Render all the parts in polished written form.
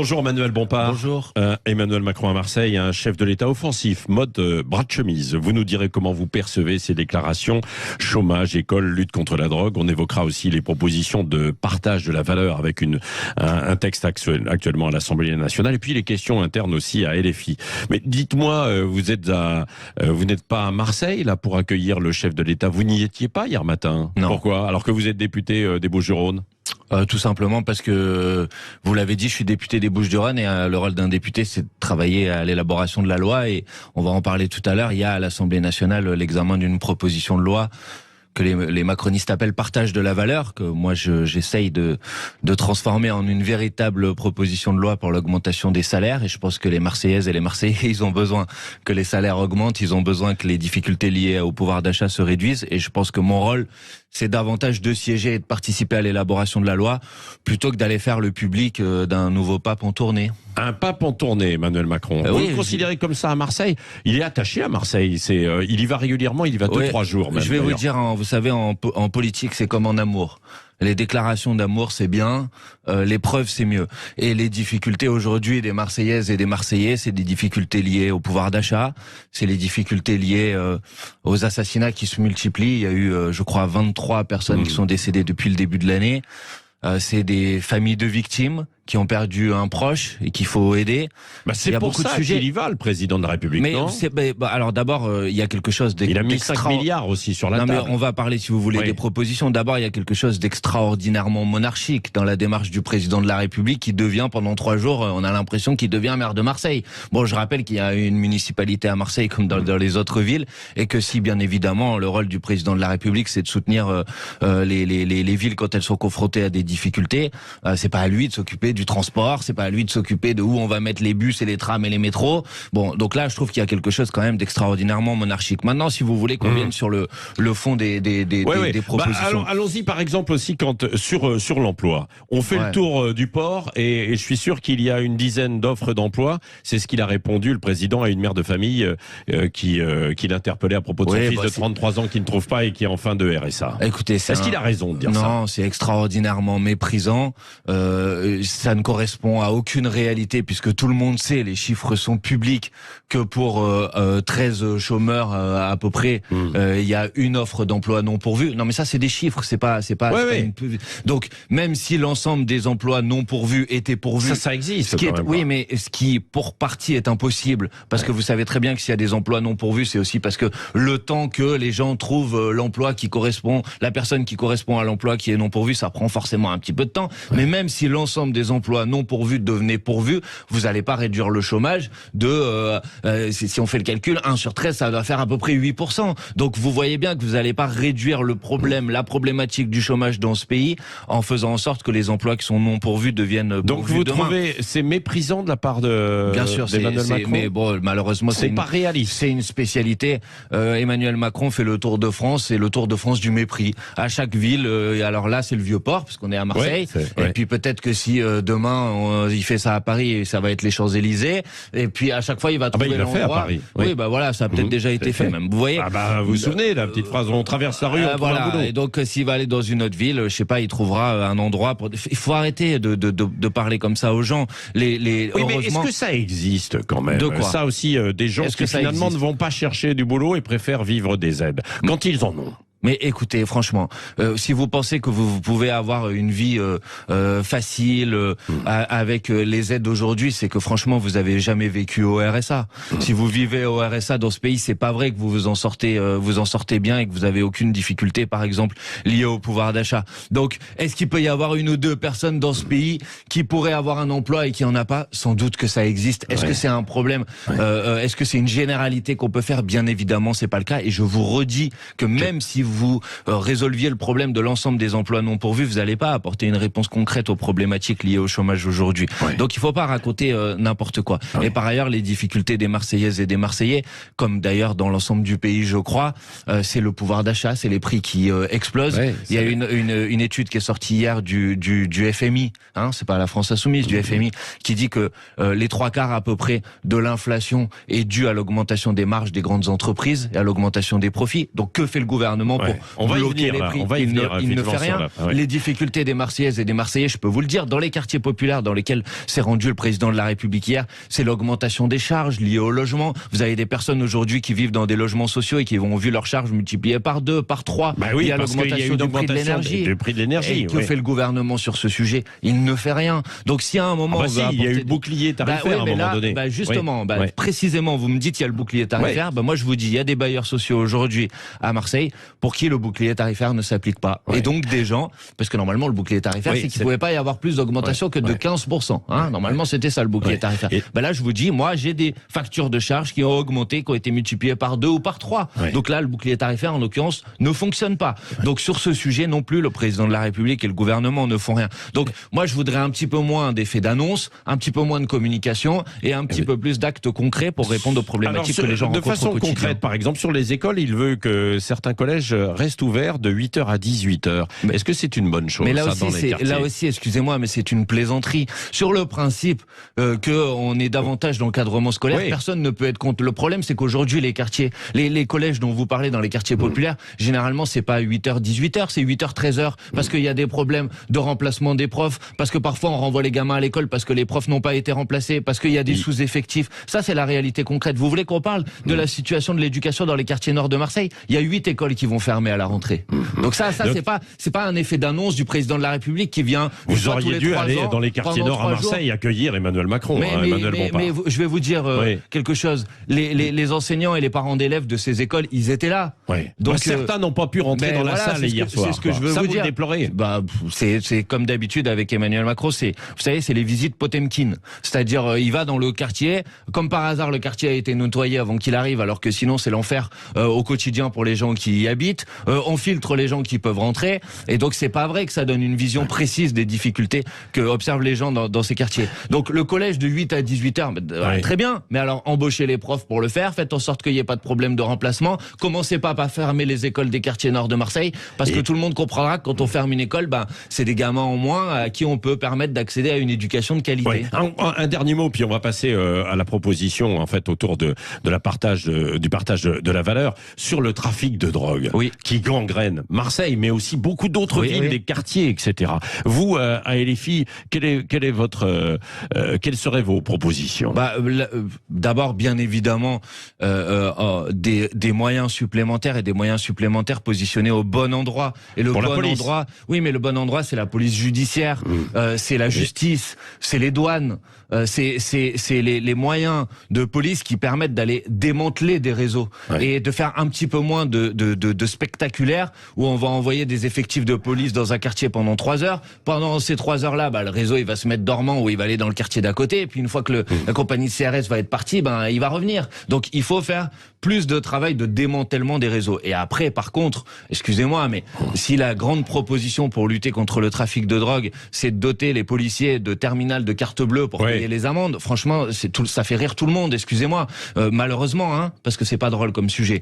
Bonjour Emmanuel Bompard. Bonjour. Emmanuel Macron à Marseille, un chef de l'État offensif, mode bras de chemise. Vous nous direz comment vous percevez ces déclarations. Chômage, école, lutte contre la drogue. On évoquera aussi les propositions de partage de la valeur avec un texte actuellement à l'Assemblée nationale. Et puis les questions internes aussi à LFI. Mais dites-moi, vous n'êtes pas à Marseille là pour accueillir le chef de l'État. Vous n'y étiez pas hier matin? Non. Pourquoi? Alors que vous êtes député des Bouches-du-Rhône. Tout simplement parce que, vous l'avez dit, je suis député des Bouches-du-Rhône et le rôle d'un député, c'est de travailler à l'élaboration de la loi, et on va en parler tout à l'heure. Il y a à l'Assemblée nationale l'examen d'une proposition de loi que les macronistes appellent partage de la valeur, que moi j'essaye de transformer en une véritable proposition de loi pour l'augmentation des salaires. Et je pense que les Marseillaises et les Marseillais, ils ont besoin que les salaires augmentent, ils ont besoin que les difficultés liées au pouvoir d'achat se réduisent. Et je pense que mon rôle, c'est davantage de siéger et de participer à l'élaboration de la loi, plutôt que d'aller faire le public d'un nouveau pape en tournée. Un pape en tournée, Emmanuel Macron. Vous le considérez comme ça à Marseille? Il est attaché à Marseille. Il y va régulièrement, il y va 2-3 jours même. Je vais vous dire, vous savez, en politique, c'est comme en amour. Les déclarations d'amour, c'est bien. Les preuves, c'est mieux. Et les difficultés aujourd'hui des Marseillaises et des Marseillais, c'est des difficultés liées au pouvoir d'achat. C'est les difficultés liées aux assassinats qui se multiplient. Il y a eu, je crois, 23 personnes qui sont décédées depuis le début de l'année. C'est des familles de victimes qui ont perdu un proche et qu'il faut aider. C'est pour ça qu'il y va, le président de la République, non? Alors d'abord, il y a quelque chose Il a mis 5 milliards aussi sur la table. Mais on va parler, si vous voulez, des propositions. D'abord, il y a quelque chose d'extraordinairement monarchique dans la démarche du président de la République, qui devient, pendant 3 jours, on a l'impression qu'il devient maire de Marseille. Bon, je rappelle qu'il y a une municipalité à Marseille comme dans les autres villes, et que si, bien évidemment, le rôle du président de la République, c'est de soutenir les villes quand elles sont confrontées à des difficultés, c'est pas à lui de s'occuper du transport, c'est pas à lui de s'occuper de où on va mettre les bus et les trams et les métros. Bon, donc là, je trouve qu'il y a quelque chose quand même d'extraordinairement monarchique. Maintenant, si vous voulez qu'on vienne sur le fond des propositions. Allons-y par exemple aussi sur l'emploi. On fait le tour du port et je suis sûr qu'il y a une dizaine d'offres d'emploi. C'est ce qu'il a répondu, le président, à une mère de famille qui l'interpellait à propos de son fils de 33 ans qui ne trouve pas et qui est en fin de RSA. Écoutez, est-ce qu'il a raison de dire ça? Non, c'est extraordinairement méprisant. Ça ne correspond à aucune réalité, puisque tout le monde sait, les chiffres sont publics, que pour 13 chômeurs à peu près, il y a une offre d'emploi non pourvue. Non, mais ça, c'est des chiffres, c'est pas Donc, même si l'ensemble des emplois non pourvus étaient pourvus, ça existe. Mais ce qui, pour partie, est impossible, parce que vous savez très bien que s'il y a des emplois non pourvus, c'est aussi parce que le temps que les gens trouvent l'emploi qui correspond, la personne qui correspond à l'emploi qui est non pourvu, ça prend forcément un petit peu de temps. Mais même si l'ensemble des emplois non pourvus devenaient pourvus, vous n'allez pas réduire le chômage si on fait le calcul, 1 sur 13, ça doit faire à peu près 8%. Donc vous voyez bien que vous n'allez pas réduire le problème, la problématique du chômage dans ce pays en faisant en sorte que les emplois qui sont non pourvus deviennent pourvus. Donc vous trouvez c'est méprisant de la part d'Emmanuel Macron? Mais bon, malheureusement, c'est pas réaliste. C'est une spécialité. Emmanuel Macron fait le tour de France, c'est le tour de France du mépris. À chaque ville, alors là c'est le Vieux-Port, parce qu'on est à Marseille, et puis peut-être que si demain il fait ça à Paris, ça va être les Champs-Élysées, et puis à chaque fois il va trouver l'endroit. Fait à Paris. Oui, voilà, ça a peut-être déjà été fait même. Vous voyez? Vous vous souvenez la petite phrase, on traverse la rue, on trouve un boulot. Et donc s'il va aller dans une autre ville, je sais pas, il trouvera un endroit pour. Il faut arrêter de parler comme ça aux gens. Mais est-ce que ça existe quand même? De quoi? Ça aussi, des gens qui finalement ne vont pas chercher du boulot et préfèrent vivre des aides quand ils en ont. Mais écoutez, franchement, si vous pensez que vous pouvez avoir une vie facile avec les aides d'aujourd'hui, c'est que franchement vous avez jamais vécu au RSA. Si vous vivez au RSA dans ce pays, c'est pas vrai que vous en sortez bien et que vous avez aucune difficulté, par exemple liée au pouvoir d'achat. Donc, est-ce qu'il peut y avoir 1 ou 2 personnes dans ce pays qui pourraient avoir un emploi et qui en a pas? Sans doute que ça existe. Est-ce que c'est un problème? Est-ce que c'est une généralité qu'on peut faire? Bien évidemment, c'est pas le cas. Et je vous redis que même si vous résolviez le problème de l'ensemble des emplois non pourvus, vous n'allez pas apporter une réponse concrète aux problématiques liées au chômage aujourd'hui. Donc il ne faut pas raconter n'importe quoi. Et par ailleurs, les difficultés des Marseillaises et des Marseillais, comme d'ailleurs dans l'ensemble du pays, je crois, c'est le pouvoir d'achat, c'est les prix qui explosent. Il y a une étude qui est sortie hier du FMI, c'est pas la France Insoumise, du FMI, qui dit que les 3/4 à peu près de l'inflation est due à l'augmentation des marges des grandes entreprises et à l'augmentation des profits. Donc que fait le gouvernement gouvernement pour bloquer les prix. Il ne fait rien. Les difficultés des Marseillaises et des Marseillais, je peux vous le dire, dans les quartiers populaires dans lesquels s'est rendu le président de la République hier, c'est l'augmentation des charges liées au logement. Vous avez des personnes aujourd'hui qui vivent dans des logements sociaux et qui ont vu leurs charges multipliées par 2, par 3. Oui, il y a l'augmentation du prix de l'énergie. Et que fait le gouvernement sur ce sujet? Il ne fait rien. Donc si à un moment... il y a eu le bouclier tarifaire à un moment donné. Justement, précisément, vous me dites il y a le bouclier tarifaire. Moi je vous dis, il y a des bailleurs sociaux aujourd'hui à Marseille pour qui le bouclier tarifaire ne s'applique pas. Et donc des gens, parce que normalement le bouclier tarifaire, c'est qu'il ne pouvait pas y avoir plus d'augmentation que de 15%. Normalement c'était ça le bouclier tarifaire. Là je vous dis, moi j'ai des factures de charges qui ont augmenté, qui ont été multipliées par 2 ou par 3. Donc là le bouclier tarifaire en l'occurrence ne fonctionne pas. Donc sur ce sujet non plus, le président de la République et le gouvernement ne font rien. Donc moi je voudrais un petit peu moins d'effets d'annonce, un petit peu moins de communication et un petit peu plus d'actes concrets pour répondre aux problématiques que les gens rencontrent au quotidien. De façon concrète, par exemple, sur les écoles, il veut que certains collèges restent ouverts de 8h à 18h. Est-ce que c'est une bonne chose? Mais là là aussi, excusez-moi, mais c'est une plaisanterie. Sur le principe qu'on est davantage d'encadrement scolaire, personne ne peut être contre. Le problème, c'est qu'aujourd'hui, les quartiers, les collèges dont vous parlez dans les quartiers populaires, généralement, c'est pas 8h, 18h, c'est 8h, 13h, parce qu'il y a des problèmes de remplacement des profs, parce que parfois on renvoie les gamins à l'école parce que les profs n'ont pas été remplacés, parce qu'il y a des sous-effectifs. Ça, c'est la réalité concrète. Vous voulez qu'on parle de la situation de l'éducation dans les quartiers nord de Marseille? Il y a 8 écoles qui vont fermer à la rentrée. Donc c'est pas un effet d'annonce du président de la République qui vient. Vous auriez dû aller dans les quartiers nord à Marseille accueillir Emmanuel Macron. Mais je vais vous dire quelque chose. Les enseignants et les parents d'élèves de ces écoles, ils étaient là. Donc certains n'ont pas pu rentrer dans la salle hier soir. C'est ce que je veux vous dire. Déplorer. C'est comme d'habitude avec Emmanuel Macron. Vous savez, c'est les visites Potemkin. C'est-à-dire, il va dans le quartier. Comme par hasard, le quartier a été nettoyé avant qu'il arrive, alors que sinon c'est l'enfer au quotidien pour les gens qui y habitent. On filtre les gens qui peuvent rentrer. Et donc c'est pas vrai que ça donne une vision précise des difficultés que observent les gens dans ces quartiers. Donc le collège de 8 à 18h, très bien. Mais alors embauchez les profs pour le faire. Faites en sorte qu'il n'y ait pas de problème de remplacement. Commencez pas par fermer les écoles des quartiers nord de Marseille, parce que tout le monde comprendra que quand on ferme une école, c'est des gamins en moins à qui on peut permettre d'accéder à une éducation de qualité. Un dernier mot, puis on va passer à la proposition en fait autour du partage de la valeur sur le trafic de drogue qui gangrène Marseille, mais aussi beaucoup d'autres villes, des quartiers, etc. Vous, à LFI, quelles seraient vos propositions? D'abord, bien évidemment, des moyens supplémentaires et des moyens supplémentaires positionnés au bon endroit. Et le bon endroit, mais le bon endroit, c'est la police judiciaire, c'est la justice, c'est les douanes, c'est les moyens de police qui permettent d'aller démanteler des réseaux et de faire un petit peu moins de spectaculaire où on va envoyer des effectifs de police dans un quartier pendant 3 heures. Pendant ces 3 heures-là, le réseau il va se mettre dormant ou il va aller dans le quartier d'à côté. Et puis une fois que la compagnie de CRS va être partie, il va revenir. Donc il faut faire plus de travail de démantèlement des réseaux. Et après, par contre, excusez-moi, mais si la grande proposition pour lutter contre le trafic de drogue, c'est de doter les policiers de terminal de carte bleue pour payer les amendes, franchement, ça fait rire tout le monde, excusez-moi. Malheureusement, parce que c'est pas drôle comme sujet.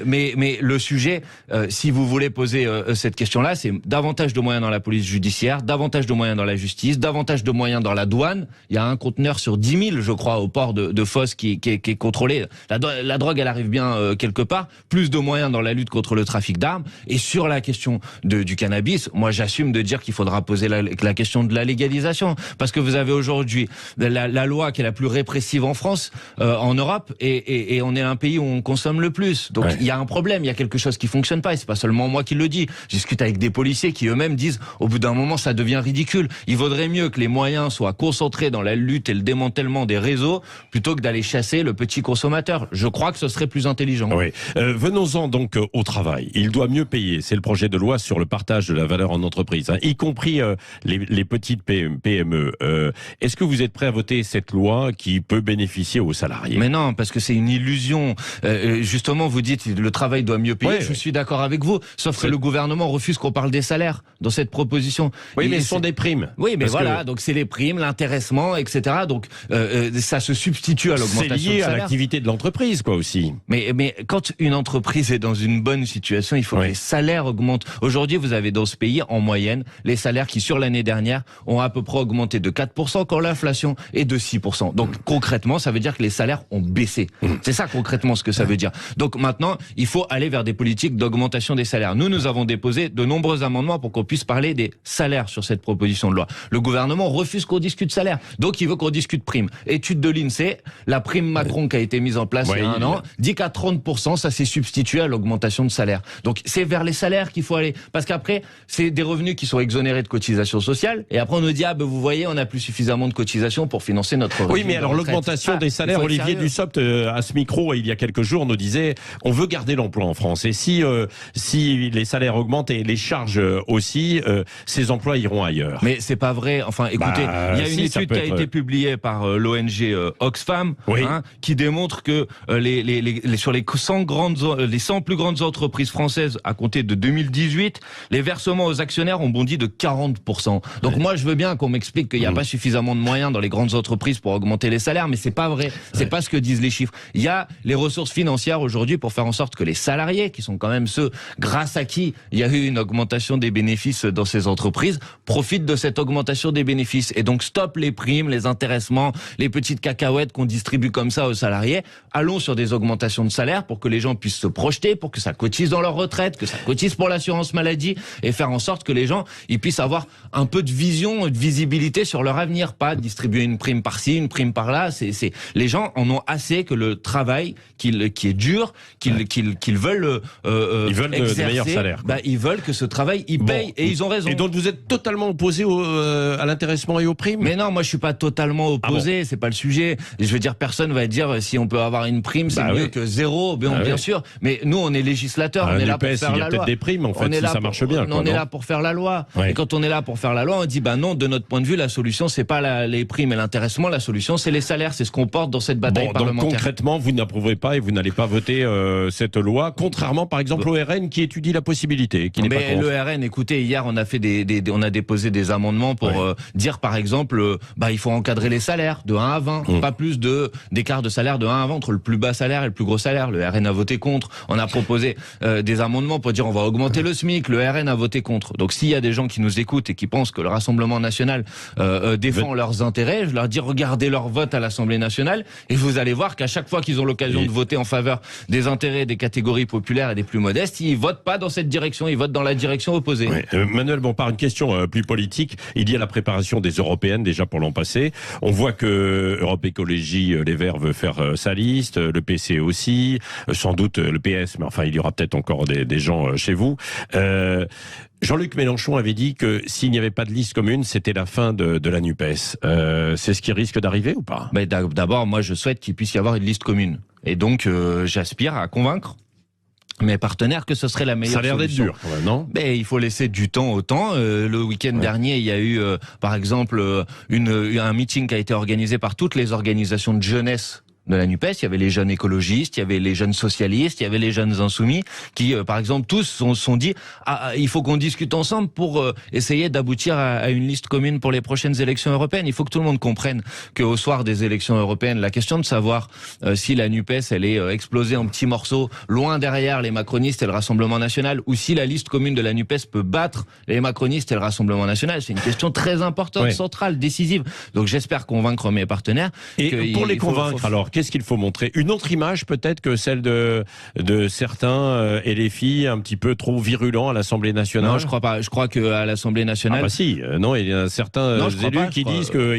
Mais le sujet, si vous voulez poser cette question-là, c'est davantage de moyens dans la police judiciaire, davantage de moyens dans la justice, davantage de moyens dans la douane. Il y a un conteneur sur 10 000, je crois, au port de Fos qui est contrôlé. La drogue, elle arrive bien quelque part. Plus de moyens dans la lutte contre le trafic d'armes. Et sur la question du cannabis, moi j'assume de dire qu'il faudra poser la question de la légalisation. Parce que vous avez aujourd'hui la loi qui est la plus répressive en France, en Europe, et on est un pays où on consomme le plus. Donc il y a un problème, il y a quelque chose qui fonctionne pas, et c'est pas seulement moi qui le dis. Je discute avec des policiers qui eux-mêmes disent, au bout d'un moment, ça devient ridicule. Il vaudrait mieux que les moyens soient concentrés dans la lutte et le démantèlement des réseaux, plutôt que d'aller chasser le petit consommateur. Je crois que ce serait plus intelligent. Venons-en donc au travail. Il doit mieux payer. C'est le projet de loi sur le partage de la valeur en entreprise, y compris les petites PME. Est-ce que vous êtes prêt à voter cette loi qui peut bénéficier aux salariés? Mais non, parce que c'est une illusion. Justement, vous dites le travail doit mieux payer. Je suis d'accord avec vous, sauf que le gouvernement refuse qu'on parle des salaires dans cette proposition. Mais ce sont des primes. Donc c'est les primes, l'intéressement, etc. Donc ça se substitue à l'augmentation de salaire. C'est lié à l'activité de l'entreprise, aussi. Mais quand une entreprise est dans une bonne situation, il faut que les salaires augmentent. Aujourd'hui, vous avez dans ce pays, en moyenne, les salaires qui, sur l'année dernière, ont à peu près augmenté de 4% quand l'inflation est de 6%. Donc, concrètement, ça veut dire que les salaires ont baissé. C'est ça, concrètement, ce que ça veut dire. Donc, maintenant, il faut aller vers des politiques politique d'augmentation des salaires. Nous avons déposé de nombreux amendements pour qu'on puisse parler des salaires sur cette proposition de loi. Le gouvernement refuse qu'on discute salaire, donc il veut qu'on discute prime. Étude de l'INSEE, la prime Macron qui a été mise en place il y a un an, dit qu'à 30%, ça s'est substitué à l'augmentation de salaire. Donc c'est vers les salaires qu'il faut aller, parce qu'après, c'est des revenus qui sont exonérés de cotisations sociales, et après on nous dit, vous voyez, on n'a plus suffisamment de cotisations pour financer notre régime. Oui, mais alors l'augmentation des salaires, Olivier Dussopt, à ce micro, il y a quelques jours, nous disait, on veut garder l'emploi en France, et si les salaires augmentent et les charges aussi, ces emplois iront ailleurs. Mais c'est pas vrai. Enfin, écoutez, il y a une étude qui a été publiée par l'ONG Oxfam, qui démontre que sur les 100 plus grandes entreprises françaises à compter de 2018, les versements aux actionnaires ont bondi de 40%. Donc moi, je veux bien qu'on m'explique qu'il n'y a pas suffisamment de moyens dans les grandes entreprises pour augmenter les salaires, mais c'est pas vrai. C'est pas ce que disent les chiffres. Il y a les ressources financières aujourd'hui pour faire en sorte que les salariés, qui sont quand même ceux grâce à qui il y a eu une augmentation des bénéfices dans ces entreprises, profitent de cette augmentation des bénéfices. Et donc stop les primes, les intéressements, les petites cacahuètes qu'on distribue comme ça aux salariés. Allons sur des augmentations de salaire pour que les gens puissent se projeter, pour que ça cotise dans leur retraite, que ça cotise pour l'assurance maladie, et faire en sorte que les gens ils puissent avoir un peu de vision, de visibilité sur leur avenir, pas distribuer une prime par-ci, une prime par-là. Les gens en ont assez que le travail qui est dur, qu'ils veulent ils veulent exercer, de meilleurs salaires. Ils veulent que ce travail il paye, et ils ont raison. Et donc vous êtes totalement opposé à l'intéressement et aux primes? Mais non, moi je suis pas totalement opposé, c'est pas le sujet. Je veux dire, personne va dire si on peut avoir une prime, c'est mieux que zéro. Bien sûr. Mais nous, on est législateurs, on est là pour faire la loi. Il y a peut-être des primes, en fait, si ça marche bien. On est là pour faire la loi. Et quand on est là pour faire la loi, on dit non, de notre point de vue, la solution, c'est pas les primes et l'intéressement, la solution, c'est les salaires. C'est ce qu'on porte dans cette bataille parlementaire. Donc concrètement, vous n'approuvez pas et vous n'allez pas voter cette loi, contrairement par exemple au RN qui étudie la possibilité, qui n'est pas contre. Le RN, écoutez, hier, on a fait on a déposé des amendements pour dire, par exemple, il faut encadrer les salaires de 1 à 20, pas plus d'écart de salaire de 1 à 20 entre le plus bas salaire et le plus gros salaire. Le RN a voté contre. On a proposé des amendements pour dire on va augmenter le SMIC. Le RN a voté contre. Donc s'il y a des gens qui nous écoutent et qui pensent que le Rassemblement national défend leurs intérêts, je leur dis regardez leur vote à l'Assemblée nationale et vous allez voir qu'à chaque fois qu'ils ont l'occasion de voter en faveur des intérêts des catégories populaires et des plus modestes, ils votent pas dans cette direction, ils votent dans la direction opposée. Manuel Bompard, une question plus politique. Il y a la préparation des européennes déjà pour l'an passé. On voit que Europe Écologie Les Verts veut faire sa liste, le PC aussi, sans doute le PS, mais enfin il y aura peut-être encore des gens chez vous. Jean-Luc Mélenchon avait dit que s'il n'y avait pas de liste commune, c'était la fin de la NUPES. C'est ce qui risque d'arriver ou pas? D'abord, moi je souhaite qu'il puisse y avoir une liste commune. Et donc j'aspire à convaincre mes partenaires que ce serait la meilleure solution. Ça a l'air d'être dur, quand même, non? Mais il faut laisser du temps au temps. Le week-end dernier, il y a eu, par exemple, un meeting qui a été organisé par toutes les organisations de jeunesse de la NUPES. Il y avait les jeunes écologistes, il y avait les jeunes socialistes, il y avait les jeunes insoumis qui, par exemple, tous sont dit il faut qu'on discute ensemble pour essayer d'aboutir à une liste commune pour les prochaines élections européennes. Il faut que tout le monde comprenne qu'au soir des élections européennes, la question de savoir si la NUPES elle est explosée en petits morceaux loin derrière les macronistes et le Rassemblement national, ou si la liste commune de la NUPES peut battre les macronistes et le Rassemblement national, c'est une question très importante, centrale, décisive. Donc j'espère convaincre mes partenaires. Et pour les convaincre, alors qu'est-ce qu'il faut montrer? Une autre image peut-être que celle de certains et les filles un petit peu trop virulents à l'Assemblée nationale? Non, je crois pas. Je crois qu'à l'Assemblée nationale... non, il y a certains élus qui disent que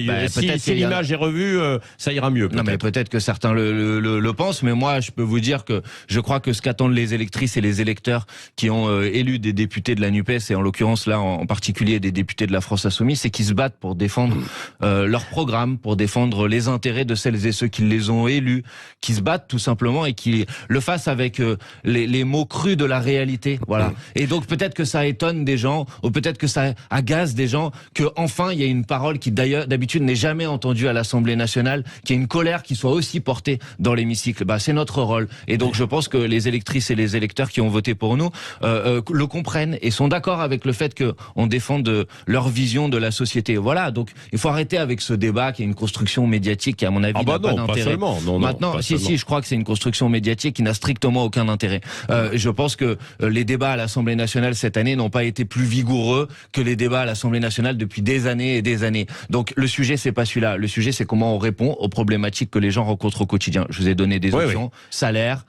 si l'image est revue, ça ira mieux. Non, mais peut-être que certains le pensent, mais moi, je peux vous dire que je crois que ce qu'attendent les électrices et les électeurs qui ont élu des députés de la NUPES, et en l'occurrence là, en particulier des députés de la France Insoumise, c'est qu'ils se battent pour défendre leur programme, pour défendre les intérêts de celles et ceux qui les ont élus, qui se battent tout simplement et qui le fassent avec les mots crus de la réalité. Voilà. Et donc peut-être que ça étonne des gens, ou peut-être que ça agace des gens, que enfin il y a une parole qui d'ailleurs d'habitude n'est jamais entendue à l'Assemblée nationale, qu'il y ait une colère qui soit aussi portée dans l'hémicycle. C'est notre rôle. Et donc je pense que les électrices et les électeurs qui ont voté pour nous le comprennent et sont d'accord avec le fait qu'on défende leur vision de la société. Voilà. Donc il faut arrêter avec ce débat qui est une construction médiatique qui à mon avis n'a pas d'intérêt. Non, Maintenant, pas si, je crois que c'est une construction médiatique qui n'a strictement aucun intérêt. Je pense que les débats à l'Assemblée nationale cette année n'ont pas été plus vigoureux que les débats à l'Assemblée nationale depuis des années et des années. Donc le sujet, c'est pas celui-là. Le sujet, c'est comment on répond aux problématiques que les gens rencontrent au quotidien. Je vous ai donné des options. Salaire,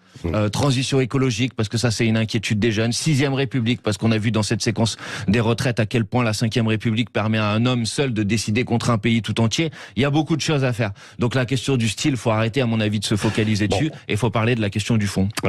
transition écologique, parce que ça c'est une inquiétude des jeunes. 6e République, parce qu'on a vu dans cette séquence des retraites à quel point la 5e République permet à un homme seul de décider contre un pays tout entier. Il y a beaucoup de choses à faire. Donc la question du style, faut arrêter à mon avis de se focaliser dessus et faut parler de la question du fond.